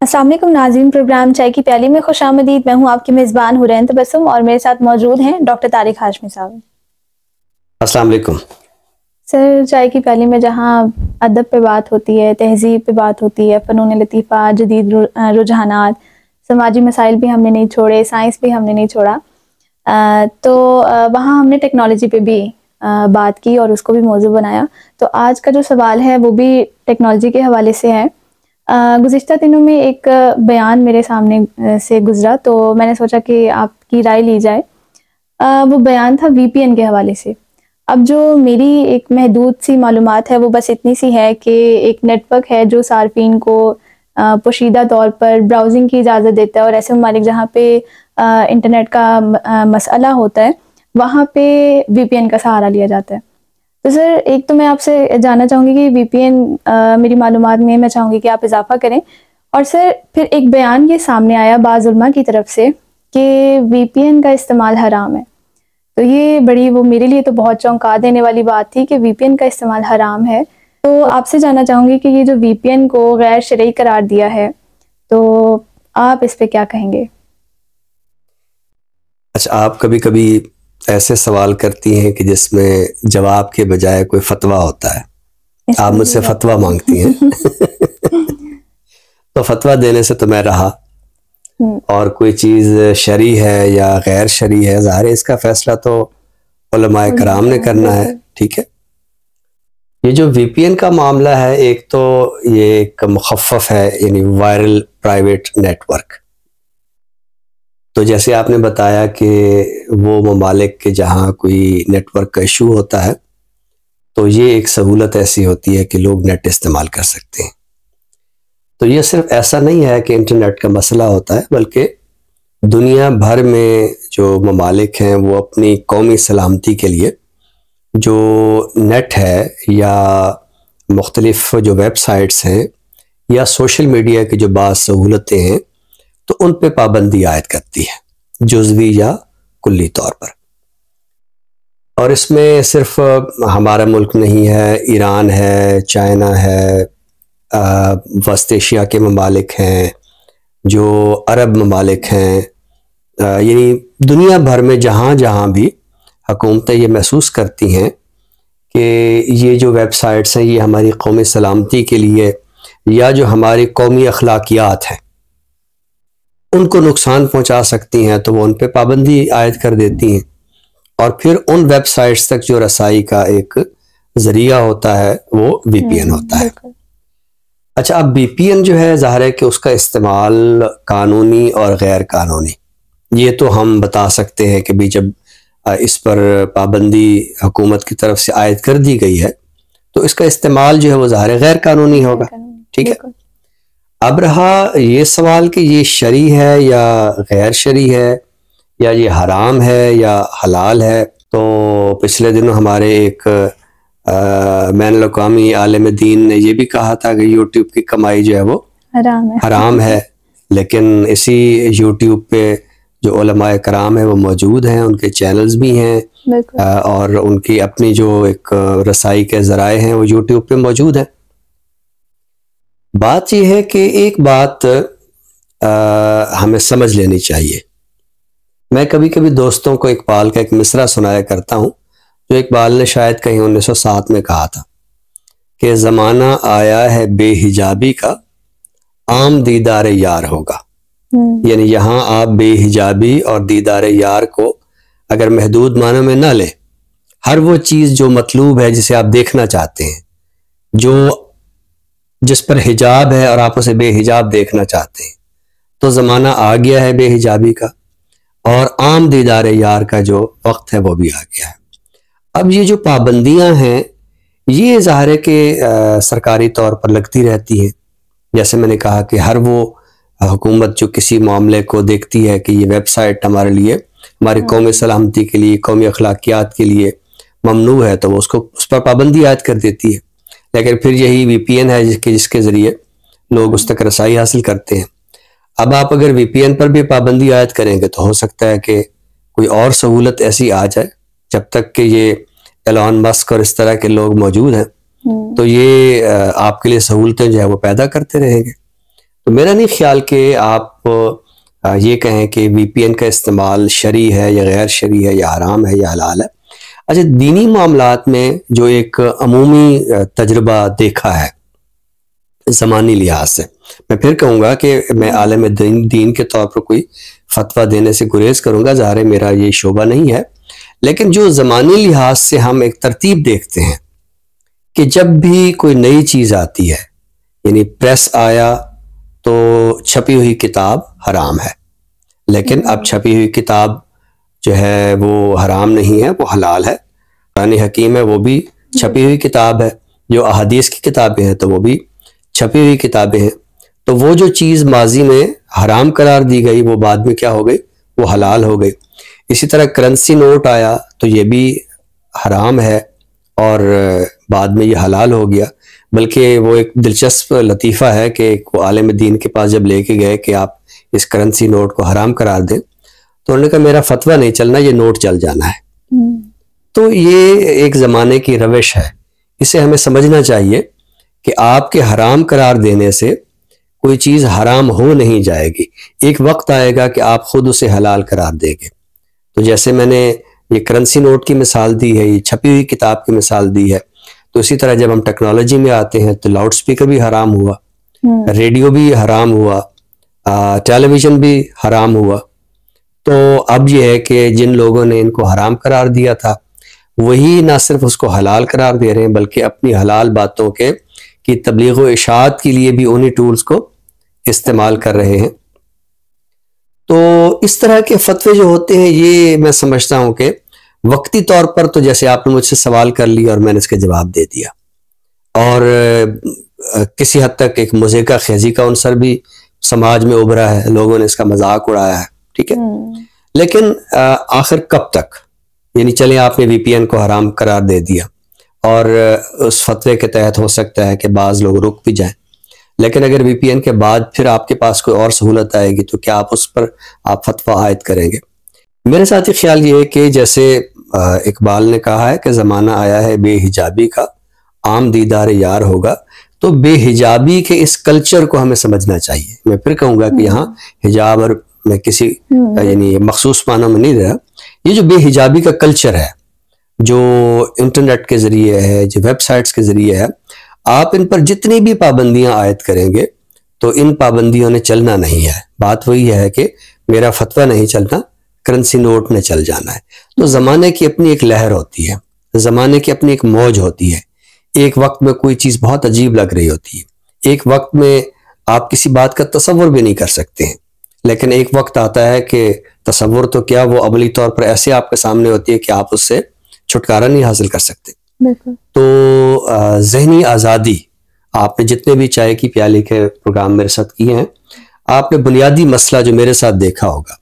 अस्सलाम वालेकुम नाज़रीन, प्रोग्राम चाय की प्याली में खुशामदीद। मैं हूँ आपकी मेज़बान हुरैन तबस्सुम और मेरे साथ मौजूद हैं डॉक्टर तारिक हाशमी साहब। अस्सलाम वालेकुम। सर, चाय की प्याली में जहाँ अदब पे बात होती है, तहज़ीब पे बात होती है, फ़नून लतीफ़ा, जदीद रुझानात, समाजी मसाइल भी हमने नहीं छोड़े, साइंस भी हमने नहीं छोड़ा। वहाँ हमने टेक्नोलॉजी पे भी बात की और उसको भी मौज़ू बनाया। तो आज का जो सवाल है वो भी टेक्नोलॉजी के हवाले से है। गुज़िश्ता दिनों में एक बयान मेरे सामने से गुज़रा, तो मैंने सोचा कि आपकी राय ली जाए। वो बयान था वीपीएन के हवाले से। अब जो मेरी एक महदूद सी मालूमात है वो बस इतनी सी है कि एक नेटवर्क है जो सार्फिन को पोशीदा तौर पर ब्राउज़िंग की इजाज़त देता है और ऐसे ममालिक जहाँ पे इंटरनेट का मसला होता है वहाँ पे वीपीएन का सहारा लिया जाता है। तो सर, एक तो मैं आपसे जानना चाहूँगी कि वीपीएन मेरी मालूमात में मैं चाहूँगी कि आप इजाफ़ा करें। और सर, फिर एक बयान ये सामने आया बाज़ उलमा की तरफ से कि वीपीएन का इस्तेमाल हराम है। तो ये बड़ी वो मेरे लिए तो बहुत चौंका देने वाली बात थी कि वीपीएन का इस्तेमाल हराम है। तो आपसे जानना चाहूँगी कि ये जो वीपीएन को गैर शरई करार दिया है, तो आप इस पे क्या कहेंगे? अच्छा, आप कभी-कभी ऐसे सवाल करती हैं कि जिसमें जवाब के बजाय कोई फतवा होता है। आप मुझसे फतवा मांगती हैं। तो फतवा देने से तो मैं रहा, और कोई चीज़ शरई है या गैर शरई है, ज़ाहिर है इसका फैसला तो उलमाए कराम ने करना है। ठीक है। ये जो वीपीएन का मामला है, एक तो ये एक मुखफ़फ़ है, यानी वायरल प्राइवेट नेटवर्क। तो जैसे आपने बताया कि वो ममालिक के जहाँ कोई नेटवर्क का इशू होता है तो ये एक सहूलत ऐसी होती है कि लोग नेट इस्तेमाल कर सकते हैं। तो ये सिर्फ ऐसा नहीं है कि इंटरनेट का मसला होता है, बल्कि दुनिया भर में जो ममालिक हैं वो अपनी कौमी सलामती के लिए जो नेट है या मुख्तलिफ जो वेबसाइट्स हैं या सोशल मीडिया की जो बाज़ सहूलतें हैं तो उन पे पाबंदी आयद करती है, जुज़वी या कुल्ली तौर पर। और इसमें सिर्फ हमारा मुल्क नहीं है, ईरान है, चाइना है, वस्त एशिया के ममालिक हैं, जो अरब ममालिक हैं, यानी दुनिया भर में जहाँ जहाँ भी हुकूमतें ये महसूस करती हैं कि ये जो वेबसाइट्स हैं ये हमारी कौमी सलामती के लिए या जो हमारी कौमी अखलाकियात हैं उनको नुकसान पहुँचा सकती हैं, तो वो उन पर पाबंदी आयद कर देती हैं। और फिर उन वेबसाइट्स तक जो रसाई का एक ज़रिया होता है वो वीपीएन होता है। अच्छा, अब वीपीएन जो है, ज़ाहिर है कि उसका इस्तेमाल कानूनी और गैर कानूनी, ये तो हम बता सकते हैं कि भी जब इस पर पाबंदी हुकूमत की तरफ से आयद कर दी गई है तो इसका इस्तेमाल जो है वो ज़ाहिर गैर कानूनी होगा। ठीक है। अब रहा ये सवाल कि ये शरई है या गैर शरई है, या ये हराम है या हलाल है, तो पिछले दिनों हमारे एक बैनुल अक़वामी आलिम दीन ने ये भी कहा था कि यूट्यूब की कमाई जो है वो हराम है। लेकिन इसी यूट्यूब पे जो उलमाए कराम है वो मौजूद हैं, उनके चैनल्स भी हैं और उनकी अपनी जो एक रसाई के ज़राए हैं वो यूट्यूब पे मौजूद हैं। बात यह है कि एक बात हमें समझ लेनी चाहिए। मैं कभी कभी दोस्तों को इकबाल का एक मिसरा सुनाया करता हूँ, जो इकबाल ने शायद कहीं 1907 में कहा था कि ज़माना आया है बेहिजाबी का, आम दीदार यार होगा। यानी यहाँ आप बेहिजाबी और दीदार यार को अगर महदूद मानों में ना लें, हर वो चीज़ जो मतलूब है, जिसे आप देखना चाहते हैं, जो जिस पर हिजाब है और आप उसे बेहिजाब देखना चाहते हैं, तो ज़माना आ गया है बेहिजाबी का, और आम दीदार यार का जो वक्त है वो भी आ गया है। अब ये जो पाबंदियां हैं ये ज़ाहिर है कि सरकारी तौर पर लगती रहती हैं। जैसे मैंने कहा कि हर वो हुकूमत जो किसी मामले को देखती है कि ये वेबसाइट हमारे लिए, हमारी कौमी सलामती के लिए, कौमी अखलाकियात के लिए ममनू है, तो वो उसको उस पर पाबंदी आयद कर देती है। लेकिन फिर यही वीपीएन है जिसके ज़रिए लोग उस तक रसाई हासिल करते हैं। अब आप अगर वीपीएन पर भी पाबंदी आयद करेंगे तो हो सकता है कि कोई और सहूलत ऐसी आ जाए, जब तक कि ये एलॉन मस्क और इस तरह के लोग मौजूद हैं तो ये आपके लिए सहूलतें जो है वो पैदा करते रहेंगे। तो मेरा नहीं ख्याल कि आप ये कहें कि VPN का इस्तेमाल शरी है या गैर शरी है या हराम है या हलाल है। अच्छा, दीनी मामलात में जो एक अमूमी तजुर्बा देखा है ज़मानी लिहाज से, मैं फिर कहूँगा कि मैं आलिम दीन के तौर पर कोई फतवा देने से गुरेज करूँगा, ज़ाहिर है मेरा ये शोबा नहीं है, लेकिन जो ज़मानी लिहाज से हम एक तरतीब देखते हैं कि जब भी कोई नई चीज़ आती है, यानी प्रेस आया तो छपी हुई किताब हराम है, लेकिन अब छपी हुई किताब जो है वो हराम नहीं है, वो हलाल है। कुरान हकीम है वो भी छपी हुई किताब है, जो अहादीस की किताबें हैं तो वो भी छपी हुई किताबें हैं। तो वो जो चीज़ माजी में हराम करार दी गई वो बाद में क्या हो गई, वो हलाल हो गई। इसी तरह करेंसी नोट आया तो ये भी हराम है और बाद में ये हलाल हो गया। बल्कि वो एक दिलचस्प लतीफ़ा है कि वो आलिम दीन के पास जब लेके गए कि आप इस करेंसी नोट को हराम करार दें, तो उन्होंने कहा मेरा फतवा नहीं चलना, ये नोट चल जाना है। तो ये एक ज़माने की रविश है, इसे हमें समझना चाहिए कि आपके हराम करार देने से कोई चीज़ हराम हो नहीं जाएगी। एक वक्त आएगा कि आप खुद उसे हलाल करार देंगे। तो जैसे मैंने ये करेंसी नोट की मिसाल दी है, ये छपी हुई किताब की मिसाल दी है, तो इसी तरह जब हम टेक्नोलॉजी में आते हैं तो लाउड स्पीकर भी हराम हुआ, रेडियो भी हराम हुआ, टेलीविज़न भी हराम हुआ। तो अब यह है कि जिन लोगों ने इनको हराम करार दिया था वही ना सिर्फ उसको हलाल करार दे रहे हैं, बल्कि अपनी हलाल बातों के की तबलीग व इशाअत के लिए भी उन्हीं टूल्स को इस्तेमाल कर रहे हैं। तो इस तरह के फतवे जो होते हैं ये मैं समझता हूँ कि वक्ती तौर पर तो जैसे आपने मुझसे सवाल कर लिया और मैंने इसका जवाब दे दिया, और किसी हद तक एक मुज़ीका खेजी का उनसर भी समाज में उभरा है, लोगों ने इसका मजाक उड़ाया है, ठीक है। लेकिन आखिर कब तक, यानी चले आपने VPN को हराम करार दे दिया और उस फतवे के तहत हो सकता है कि बाज़ लोग रुक भी जाएं, लेकिन अगर VPN के बाद फिर आपके पास कोई और सहूलत आएगी तो क्या आप उस पर आप फतवा आयद करेंगे? मेरे साथ ही ख्याल ये है कि जैसे इकबाल ने कहा है कि ज़माना आया है बेहिजाबी का, आम दीदार यार होगा। तो बेहिजाबी के इस कल्चर को हमें समझना चाहिए। मैं फिर कहूँगा कि यहाँ हिजाब और मैं किसी यानी मखसूस मानों में नहीं रहा, ये जो बेहिजाबी का कल्चर है जो इंटरनेट के ज़रिए है, जो वेबसाइट्स के ज़रिए है, आप इन पर जितनी भी पाबंदियां आयद करेंगे तो इन पाबंदियों ने चलना नहीं है। बात वही है कि मेरा फतवा नहीं चलना, करेंसी नोट ने चल जाना है। तो ज़माने की अपनी एक लहर होती है, ज़माने की अपनी एक मौज होती है। एक वक्त में कोई चीज़ बहुत अजीब लग रही होती है, एक वक्त में आप किसी बात का तसव्वुर भी नहीं कर सकते हैं, लेकिन एक वक्त आता है कि तसव्वुर तो क्या, वो अमली तौर पर ऐसे आपके सामने होती है कि आप उससे छुटकारा नहीं हासिल कर सकते। तो ज़हनी आज़ादी, आपने जितने भी चाय की प्याली के प्रोग्राम मेरे साथ किए हैं, आपने बुनियादी मसला जो मेरे साथ देखा होगा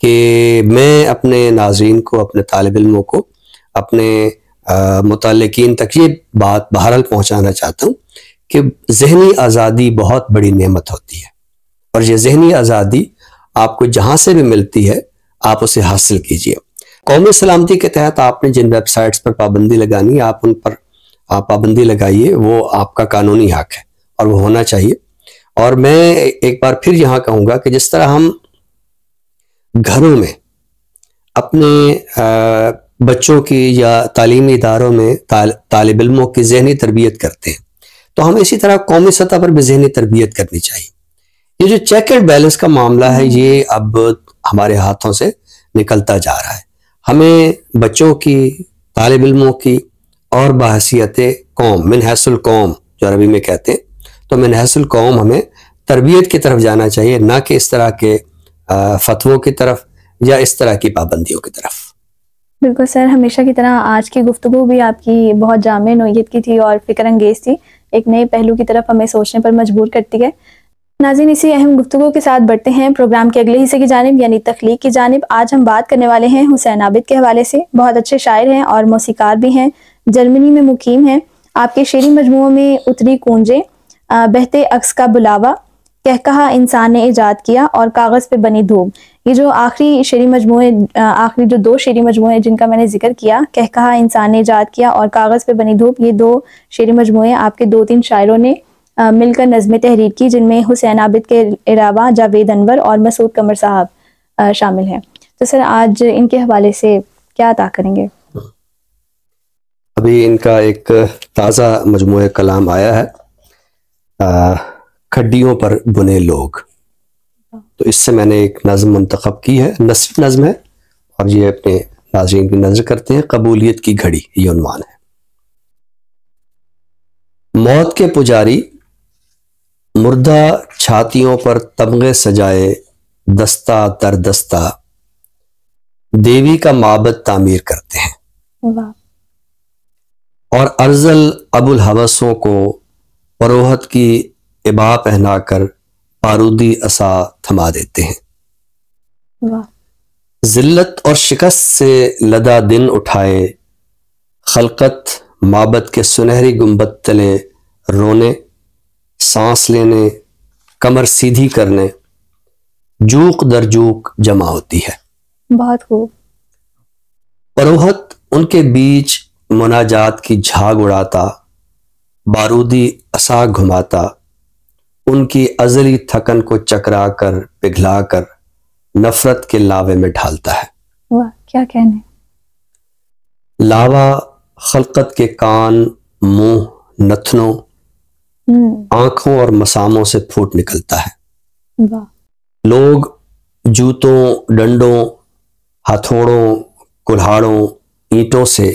कि मैं अपने नाज़रीन को, अपने तालिब इल्मों को, अपने मुताल्लिकीन तक ये बात बहरहाल पहुँचाना चाहता हूँ कि ज़हनी आज़ादी बहुत बड़ी नेमत होती है, और ये ज़हनी आज़ादी आपको जहाँ से भी मिलती है आप उसे हासिल कीजिए। कौमी सलामती के तहत आपने जिन वेबसाइट्स पर पाबंदी लगानी है, आप उन पर आप पाबंदी लगाइए, वो आपका कानूनी हक है और वो होना चाहिए। और मैं एक बार फिर यहाँ कहूँगा कि जिस तरह हम घरों में अपने बच्चों की या तालीमी इदारों में तालिब इल्मों की ज़हनी तरबियत करते हैं, तो हमें इसी तरह कौमी सतह पर भी ज़हनी तरबियत करनी चाहिए। ये जो चेक एंड बैलेंस का मामला है ये अब हमारे हाथों से निकलता जा रहा है। हमें बच्चों की, तालिब इल्मों की और बहैसियत कौम, मिन हैसुल कौम जो अरबी में कहते हैं, तो मिन हैसुल कौम हमें तरबियत की तरफ जाना चाहिए, ना कि इस तरह के फतवों की तरफ या इस तरह की पाबंदियों की तरफ। बिल्कुल सर, हमेशा की तरह आज की गुफ्तगू भी आपकी बहुत जामे नोयत की थी और फिक्र अंगेज़ थी, एक नए पहलू की तरफ हमें सोचने पर मजबूर करती है। नाज़रीन, इसी अहम गुफ्तगू के साथ बढ़ते हैं प्रोग्राम के अगले हिस्से की जानिब, यानी तख्लीक की जानिब। आज हम बात करने वाले हैं हुसैन आबिद के हवाले से। बहुत अच्छे शायर हैं और मौसीकार भी हैं, जर्मनी में मुकीम हैं। आपके शेरी मजमूओं में उतरी कूंजे, बहते अक्स का बुलावा, कहकहा इंसान ने ईजाद किया और कागज़ पे बनी धूप, ये जो आखिरी शेरी मजमूए, आखिरी जो दो शेरी मजमूए जिनका मैंने जिक्र किया, कहकहा इंसान ने ईजाद किया और कागज़ पे बनी धूप, ये दो शेरी मजमूए आपके 2-3 शायरों ने मिलकर नज़्म तहरीर की, जिनमें हुसैन आबिद के अलावा जावेद अनवर और मसूद कमर साहब शामिल हैं। तो सर आज इनके हवाले से क्या अता करेंगे? अभी इनका एक ताज़ा मजमूए कलाम आया है, खड्डियों पर बुने लोग। तो इससे मैंने एक नज़्म मुंतखब की है, नस्र नज़्म है, और ये अपने नाज़रीन की नज़र करते हैं। कबूलियत की घड़ी ये उन्वान है। मौत के पुजारी मुर्दा छातियों पर तमगे सजाए, दस्ता दर दस्ता देवी का माबद तामीर करते हैं। वाह। और अर्जल अबुल हवसों को परोहत की इबा पहनाकर बारूदी असा थमा देते हैं। वाह। जिल्लत और शिकस्त से लदा दिन उठाए, खलकत माबद के सुनहरी गुंबद तले रोने, सांस लेने, कमर सीधी करने, जूक दर जूक जमा होती है। बहुत खूब। परोहत उनके बीच मुनाजात की झाग उड़ाता, बारूदी असा घुमाता, उनकी अजली थकन को चकरा कर पिघला कर नफरत के लावे में ढालता है। वाह, क्या कहने। लावा खलकत के कान, मुंह, नथनों, आंखों और मसामों से फूट निकलता है। वाह। लोग जूतों, डंडों, हथौड़ों, कुल्हाड़ों, ईंटों से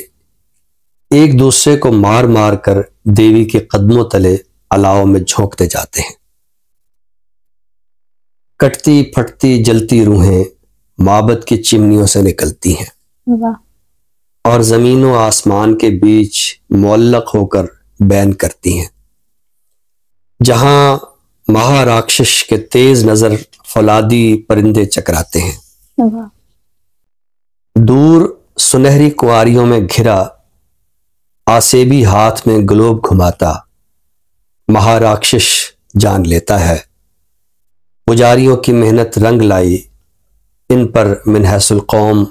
एक दूसरे को मार मार कर देवी के कदमों तले अलाव में झोंकते जाते हैं। कटती फटती जलती रूहें माबद की चिमनियों से निकलती हैं। वाह। और जमीन व आसमान के बीच मुअल्लक होकर बैन करती हैं। जहां महाराक्षस के तेज नजर फौलादी परिंदे चकराते हैं। वाह। दूर सुनहरी कुआरियों में घिरा आसेबी हाथ में ग्लोब घुमाता महाराक्षस जान लेता है। पुजारियों की मेहनत रंग लाई, इन पर मिनहसुल कौम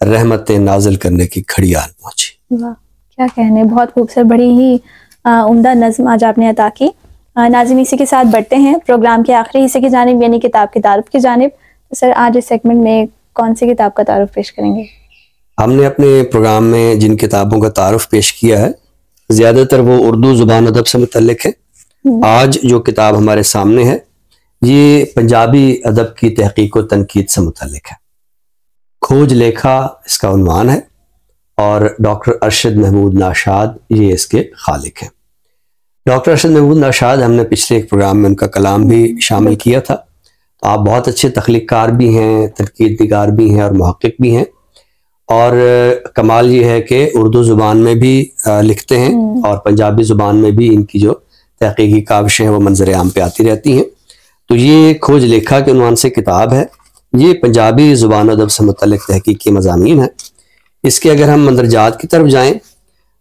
रहमत नाजिल करने की घड़ी आन पहुंची। वाह, क्या कहने। बहुत खूबसूरत, बड़ी ही उम्दा नज़्म आज आपने अता की। नाज़रीन, इसी के साथ बढ़ते हैं प्रोग्राम के आखिरी हिस्से की जानिब, यानी किताब के तारुफ की जानिब। तो सर आज इस सेगमेंट में कौन सी किताब का तारुफ पेश करेंगे? हमने अपने प्रोग्राम में जिन किताबों का तारुफ पेश किया है ज़्यादातर वो उर्दू ज़ुबान अदब से मुतल्लिक है। आज जो किताब हमारे सामने है ये पंजाबी अदब की तहकीक व तनकीद से मुतल्लिक है। खोज लेखा इसका उन्वान है और डॉक्टर अरशद महमूद नाशाद ये इसके खालिक हैं। डॉक्टर अरशद महमूद नाशाद, हमने पिछले एक प्रोग्राम में उनका कलाम भी शामिल किया था। तो आप बहुत अच्छे तख्लीक़कार भी हैं, तनकीद निगार भी हैं और मुहक्किक भी हैं। और कमाल ये है कि उर्दू ज़ुबान में भी लिखते हैं और पंजाबी ज़ुबान में भी इनकी जो तहकीकी काविशें हैं वो मंजर आम पे आती रहती हैं। तो ये खोज लेखा के उन्वान से किताब है। ये पंजाबी ज़ुबान अदब से मुतल्लिक तहकीकी मज़ामीन है। इसके अगर हम मंदरजात की तरफ जाएँ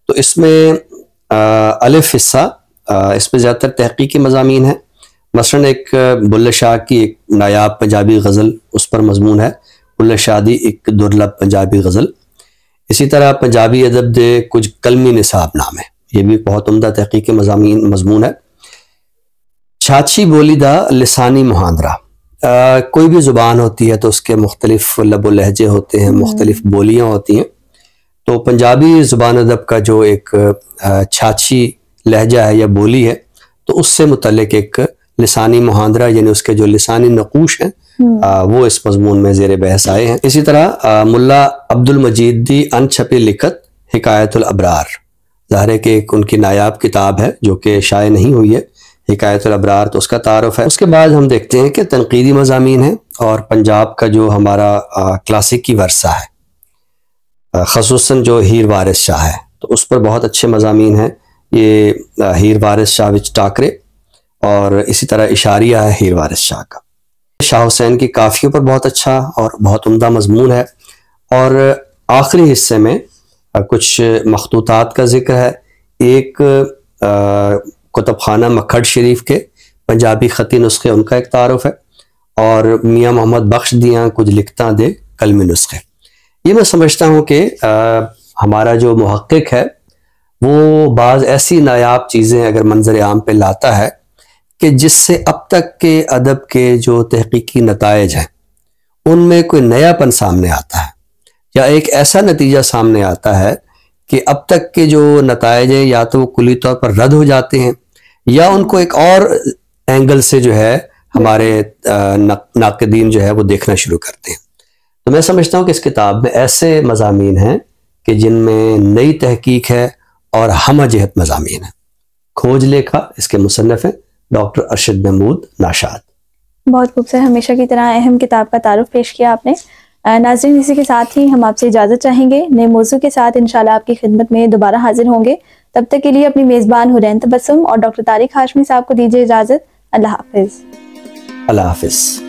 तो इसमें अलिफ हिस्सा, इसमें ज़्यादातर तहकीकी मज़ामीन है। मसलन एक बुल्ले शाह की एक नायाब पंजाबी गज़ल, उस पर मजमून है बुल्ले शाह दी एक दुर्लभ पंजाबी गज़ल। इसी तरह पंजाबी अदब दे कुछ कलमी निसाब नाम है, ये भी बहुत उम्दा तहकीकी मजमून है। छाछी बोली दा लिसानी मुहांदरा, कोई भी ज़ुबान होती है तो उसके मुख्तलिफ लब लहजे होते हैं, मुख्तलिफ बोलियाँ होती हैं। तो पंजाबी ज़ुबान अदब का जो एक छाछी लहजा है या बोली है तो उससे मुतल्लिक एक लिसानी मुहांदरा यानी उसके जो लिसानी नकूश हैं वो इस मजमून में ज़ेर बहस आए हैं। इसी तरह मुल्ला अब्दुल मजीद दी अनछपी लिखत हिकायतुल अबरार, ज़ाहिर है कि एक उनकी नायाब किताब है जो कि शाये नहीं हुई है, हिकायतुल अबरार, तो उसका तारुफ है। उसके बाद हम देखते हैं कि तनकीदी मज़ामीन है और पंजाब का जो हमारा क्लासिकी वर्सा है, ख़ुसूसन जो हीर वारिस शाह है, तो उस पर बहुत अच्छे मज़ामीन हैं। ये हीर वारिस शाह विच टाकरे और इसी तरह इशारिया है हीर वारिस शाह का। शाह हुसैन की काफ़ियों पर बहुत अच्छा और बहुत उम्दा मजमून है। और आखिरी हिस्से में कुछ मखतूतात का जिक्र है। एक कुतुबखाना मक्खड़ शरीफ के पंजाबी ख़ती नुस्खे, उनका एक तारुफ है। और मियाँ मोहम्मद बख्श दियाँ कुछ लिखता दे कलमी नुस्खे। ये मैं समझता हूँ कि हमारा जो मुहक्किक है वो बाज़ ऐसी नायाब चीज़ें अगर मंजर आम पे लाता है कि जिससे अब तक के अदब के जो तहकीकी नताइज हैं उनमें कोई नयापन सामने आता है, या एक ऐसा नतीजा सामने आता है कि अब तक के जो नताइज हैं या तो वो कुली तौर पर रद्द हो जाते हैं या उनको एक और एंगल से जो है हमारे नाक़दीन जो है वो देखना शुरू करते हैं। तो मैं समझता हूँ कि इस किताब में ऐसे मज़ामीन हैं कि जिनमें नई तहकीक है और हमजहत मज़ामीन है। खोज लेखा इसके मुसन्निफ़ हैं डॉक्टर अरशद महमूद नाशाद। बहुत खूबसूरत, हमेशा की तरह अहम किताब का तारुफ पेश किया आपने। नाज़रीन, इसी के साथ ही हम आपसे इजाज़त चाहेंगे। नए मौजू के साथ इंशाल्लाह आपकी खिदमत में दोबारा हाजिर होंगे। तब तक के लिए अपनी मेज़बान हुरैन तबस्सुम और डॉक्टर तारिक हाशमी साहब को दीजिए इजाज़त। अल्लाह हाफ़िज़। अल्लाह हाफ़िज़।